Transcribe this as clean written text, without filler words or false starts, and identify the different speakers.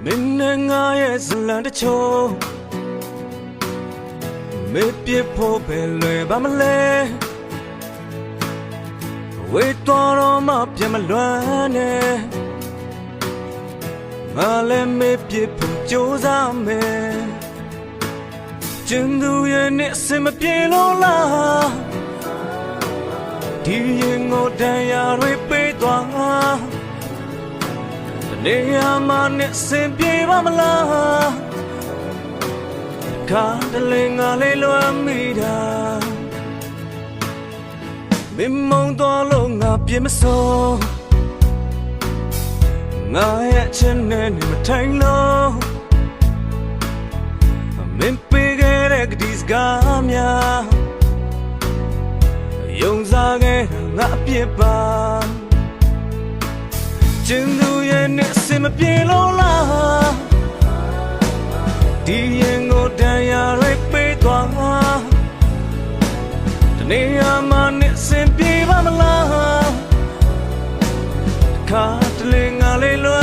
Speaker 1: Minengaye zlande cho me pie pho be lwe ba ma le we toro ma pye ma lwan ne ma le me pie pho jo sa me chin du ye ne sin ma pye lo la di yin ngo dan ya rwe pe twaနေရာမှာနဲ့စင်ပြေပါမလားကားတလင်းငါလေးလွမ်းမိတာမင်းမုံတော်လို့ငါပြေမစိုးငါရဲ့ချစ်နဲ့နေမထိုင်လို့မင်းပေးခဲ့တဲ့ကတိစကားများယုံစားခဲ့ငါအပြစ်ပါကျင်းသူရဲ့နဲ့အစင်မပြေလို့လားဒီရင်ကိုတန်ရာတွေပေးသွားတနေ့ရမှနဲ့အစင်ပြေပါမလားခါတလေငါလေးလွ